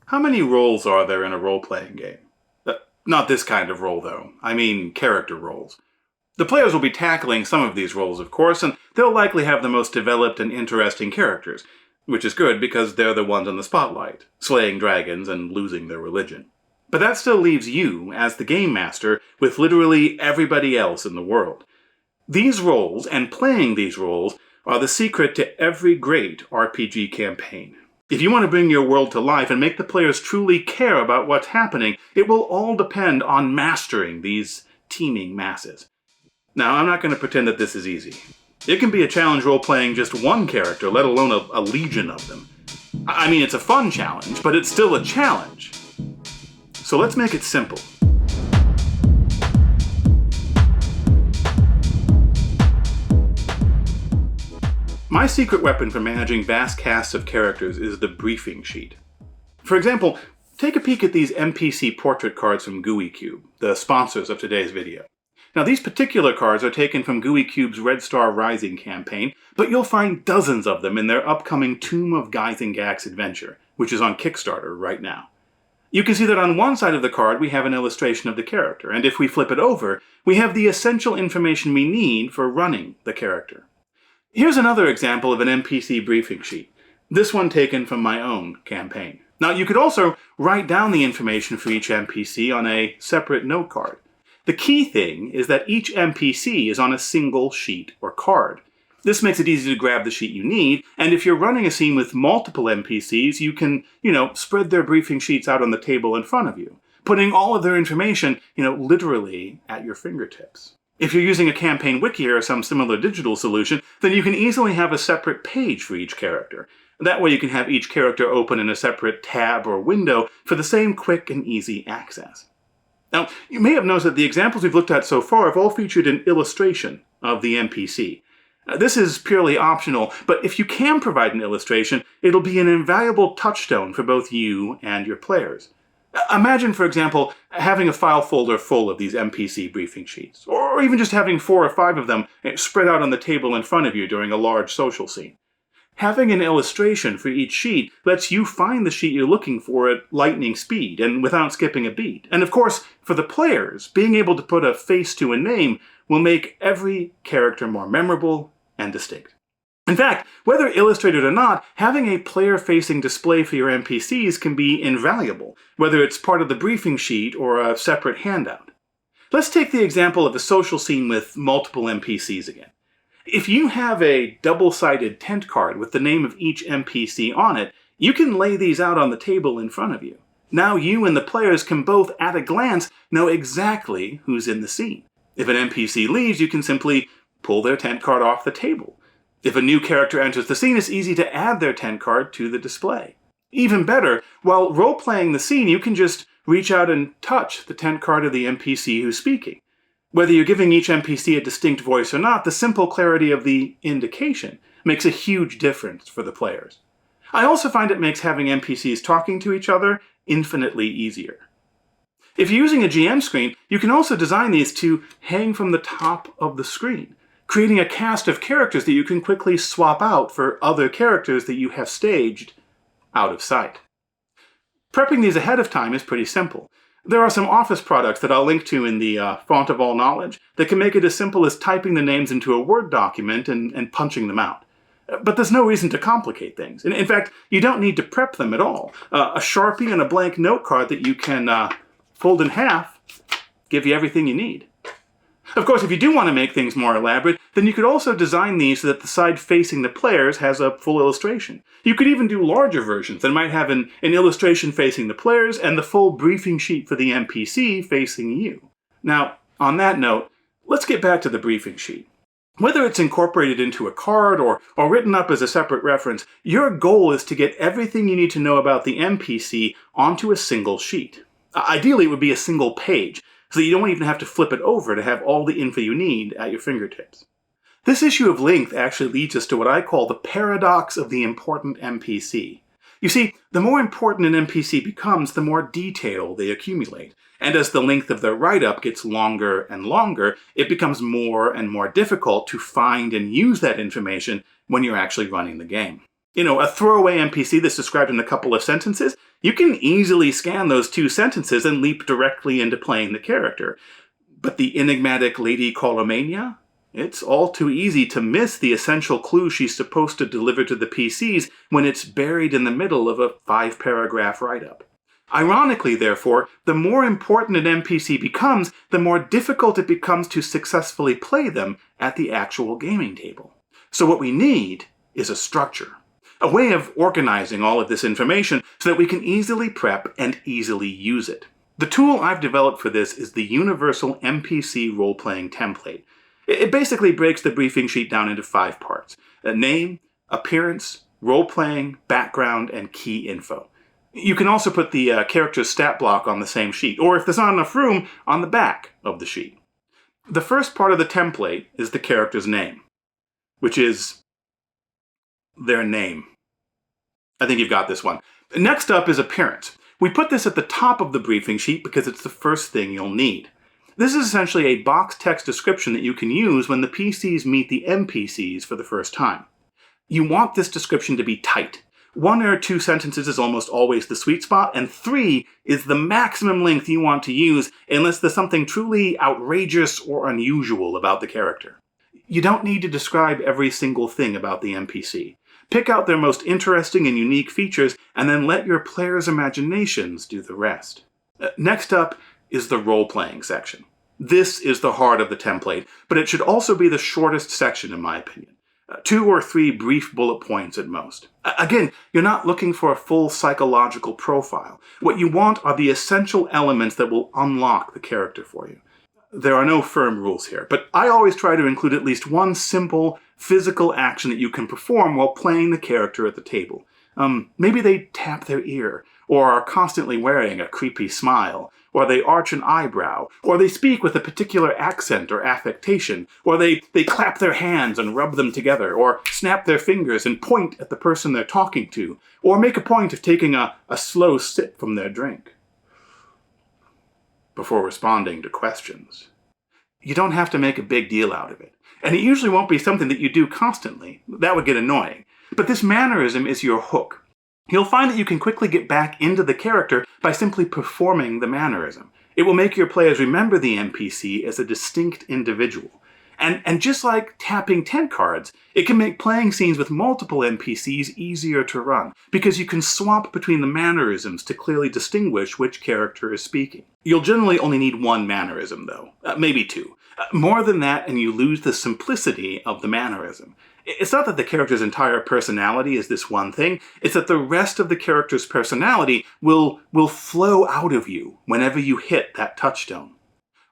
How many roles are there in a role-playing game? Not this kind of role, though. I mean character roles. The players will be tackling some of these roles, of course, and they'll likely have the most developed and interesting characters, which is good because they're the ones in the spotlight, slaying dragons and losing their religion. But that still leaves you, as the game master, with literally everybody else in the world. These roles, and playing these roles, are the secret to every great RPG campaign. If you want to bring your world to life and make the players truly care about what's happening, it will all depend on mastering these teeming masses. Now, I'm not going to pretend that this is easy. It can be a challenge role-playing just one character, let alone a legion of them. I mean, it's a fun challenge, but it's still a challenge. So let's make it simple. My secret weapon for managing vast casts of characters is the briefing sheet. For example, take a peek at these NPC portrait cards from GUICube, the sponsors of today's video. Now, these particular cards are taken from GUICube's Red Star Rising campaign, but you'll find dozens of them in their upcoming Tomb of GYZAENGAXX adventure, which is on Kickstarter right now. You can see that on one side of the card we have an illustration of the character, and if we flip it over, we have the essential information we need for running the character. Here's another example of an NPC briefing sheet, this one taken from my own campaign. Now, you could also write down the information for each NPC on a separate note card. The key thing is that each NPC is on a single sheet or card. This makes it easy to grab the sheet you need, and if you're running a scene with multiple NPCs, you can, spread their briefing sheets out on the table in front of you, putting all of their information, literally at your fingertips. If you're using a campaign wiki or some similar digital solution, then you can easily have a separate page for each character. That way you can have each character open in a separate tab or window for the same quick and easy access. Now, you may have noticed that the examples we've looked at so far have all featured an illustration of the NPC. This is purely optional, but if you can provide an illustration, it'll be an invaluable touchstone for both you and your players. Imagine, for example, having a file folder full of these NPC briefing sheets, or even just having 4 or 5 of them spread out on the table in front of you during a large social scene. Having an illustration for each sheet lets you find the sheet you're looking for at lightning speed and without skipping a beat. And of course, for the players, being able to put a face to a name will make every character more memorable and distinct. In fact, whether illustrated or not, having a player-facing display for your NPCs can be invaluable, whether it's part of the briefing sheet or a separate handout. Let's take the example of a social scene with multiple NPCs again. If you have a double-sided tent card with the name of each NPC on it, you can lay these out on the table in front of you. Now you and the players can both, at a glance, know exactly who's in the scene. If an NPC leaves, you can simply pull their tent card off the table. If a new character enters the scene, it's easy to add their tent card to the display. Even better, while role-playing the scene, you can just reach out and touch the tent card of the NPC who's speaking. Whether you're giving each NPC a distinct voice or not, the simple clarity of the indication makes a huge difference for the players. I also find it makes having NPCs talking to each other infinitely easier. If you're using a GM screen, you can also design these to hang from the top of the screen, creating a cast of characters that you can quickly swap out for other characters that you have staged out of sight. Prepping these ahead of time is pretty simple. There are some Office products that I'll link to in the font of all knowledge that can make it as simple as typing the names into a Word document and punching them out. But there's no reason to complicate things. In fact, you don't need to prep them at all. A Sharpie and a blank note card that you can fold in half give you everything you need. Of course, if you do want to make things more elaborate, then you could also design these so that the side facing the players has a full illustration. You could even do larger versions that might have an illustration facing the players and the full briefing sheet for the NPC facing you. Now, on that note, let's get back to the briefing sheet. Whether it's incorporated into a card or written up as a separate reference, your goal is to get everything you need to know about the NPC onto a single sheet. Ideally, it would be a single page, so you don't even have to flip it over to have all the info you need at your fingertips. This issue of length actually leads us to what I call the paradox of the important NPC. You see, the more important an NPC becomes, the more detail they accumulate. And as the length of their write-up gets longer and longer, it becomes more and more difficult to find and use that information when you're actually running the game. A throwaway NPC that's described in a couple of sentences You can easily scan those 2 sentences and leap directly into playing the character. But the enigmatic Lady Colomania? It's all too easy to miss the essential clue she's supposed to deliver to the PCs when it's buried in the middle of a 5-paragraph write-up. Ironically, therefore, the more important an NPC becomes, the more difficult it becomes to successfully play them at the actual gaming table. So what we need is a structure, a way of organizing all of this information so that we can easily prep and easily use it. The tool I've developed for this is the Universal NPC Role-Playing Template. It basically breaks the briefing sheet down into 5 parts: a name, appearance, role-playing, background, and key info. You can also put the character's stat block on the same sheet, or if there's not enough room, on the back of the sheet. The first part of the template is the character's name, which is their name. I think you've got this one. Next up is appearance. We put this at the top of the briefing sheet because it's the first thing you'll need. This is essentially a box text description that you can use when the PCs meet the NPCs for the first time. You want this description to be tight. 1 or 2 sentences is almost always the sweet spot, and 3 is the maximum length you want to use unless there's something truly outrageous or unusual about the character. You don't need to describe every single thing about the NPC. Pick out their most interesting and unique features, and then let your players' imaginations do the rest. Next up is the role-playing section. This is the heart of the template, but it should also be the shortest section in my opinion. 2 or 3 brief bullet points at most. Again, you're not looking for a full psychological profile. What you want are the essential elements that will unlock the character for you. There are no firm rules here, but I always try to include at least one simple physical action that you can perform while playing the character at the table. Maybe they tap their ear, or are constantly wearing a creepy smile, or they arch an eyebrow, or they speak with a particular accent or affectation, or they clap their hands and rub them together, or snap their fingers and point at the person they're talking to, or make a point of taking a slow sip from their drink before responding to questions. You don't have to make a big deal out of it, and it usually won't be something that you do constantly. That would get annoying. But this mannerism is your hook. You'll find that you can quickly get back into the character by simply performing the mannerism. It will make your players remember the NPC as a distinct individual. And just like tapping 10 cards, it can make playing scenes with multiple NPCs easier to run, because you can swap between the mannerisms to clearly distinguish which character is speaking. You'll generally only need 1 mannerism, though, maybe 2. More than that, and you lose the simplicity of the mannerism. It's not that the character's entire personality is this one thing, it's that the rest of the character's personality will flow out of you whenever you hit that touchstone.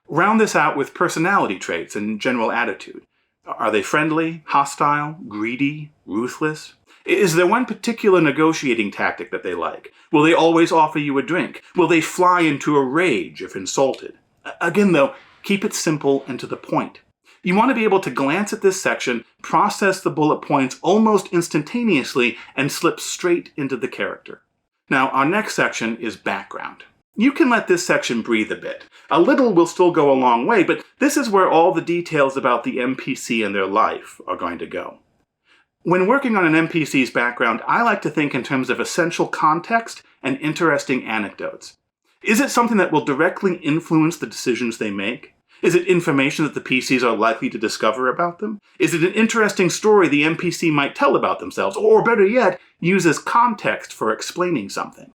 Round this out with personality traits and general attitude. Are they friendly, hostile, greedy, ruthless? Is there one particular negotiating tactic that they like? Will they always offer you a drink? Will they fly into a rage if insulted? Again, though, keep it simple and to the point. You want to be able to glance at this section, process the bullet points almost instantaneously, and slip straight into the character. Now, our next section is background. You can let this section breathe a bit. A little will still go a long way, but this is where all the details about the NPC and their life are going to go. When working on an NPC's background, I like to think in terms of essential context and interesting anecdotes. Is it something that will directly influence the decisions they make? Is it information that the PCs are likely to discover about them? Is it an interesting story the NPC might tell about themselves, or better yet, use as context for explaining something?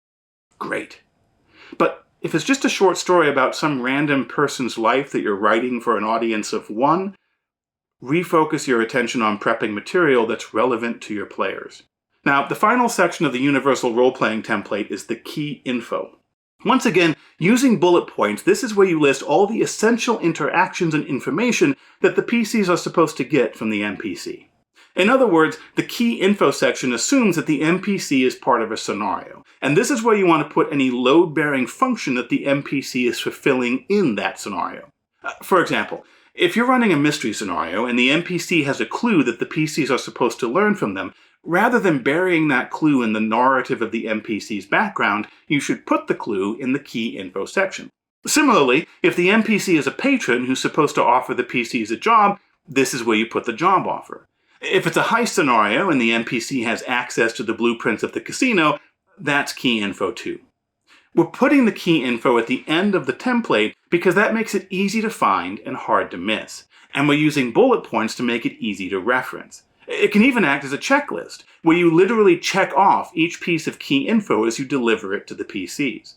Great. But if it's just a short story about some random person's life that you're writing for an audience of 1, refocus your attention on prepping material that's relevant to your players. Now, the final section of the Universal Role-Playing Template is the key info. Once again, using bullet points, this is where you list all the essential interactions and information that the PCs are supposed to get from the NPC. In other words, the key info section assumes that the NPC is part of a scenario, and this is where you want to put any load-bearing function that the NPC is fulfilling in that scenario. For example, if you're running a mystery scenario and the NPC has a clue that the PCs are supposed to learn from them, rather than burying that clue in the narrative of the NPC's background, you should put the clue in the key info section. Similarly, if the NPC is a patron who's supposed to offer the PCs a job, this is where you put the job offer. If it's a heist scenario and the NPC has access to the blueprints of the casino, that's key info too. We're putting the key info at the end of the template because that makes it easy to find and hard to miss. And we're using bullet points to make it easy to reference. It can even act as a checklist, where you literally check off each piece of key info as you deliver it to the PCs.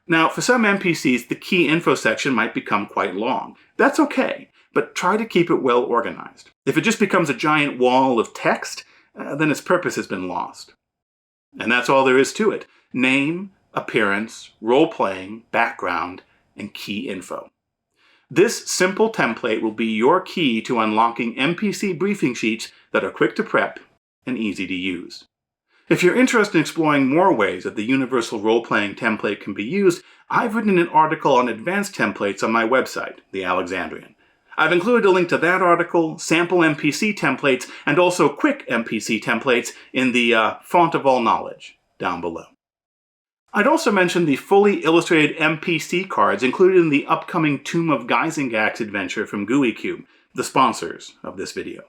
Now, for some NPCs, the key info section might become quite long. That's okay, but try to keep it well organized. If it just becomes a giant wall of text, then its purpose has been lost. And that's all there is to it. Name, appearance, role-playing, background, and key info. This simple template will be your key to unlocking NPC briefing sheets that are quick to prep and easy to use. If you're interested in exploring more ways that the universal role-playing template can be used, I've written an article on advanced templates on my website, The Alexandrian. I've included a link to that article, sample NPC templates, and also quick NPC templates in the font of all knowledge down below. I'd also mention the fully illustrated NPC cards included in the upcoming Tomb of GYZAENGAXX adventure from GUICube, the sponsors of this video.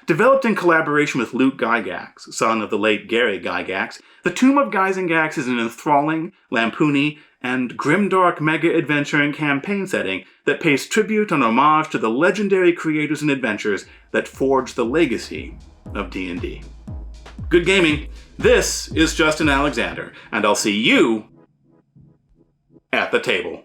Developed in collaboration with Luke Gygax, son of the late Gary Gygax, the Tomb of GYZAENGAXX is an enthralling, lampoony, and grimdark mega-adventure and campaign setting that pays tribute and homage to the legendary creators and adventures that forged the legacy of D&D. Good gaming! This is Justin Alexander, and I'll see you at the table.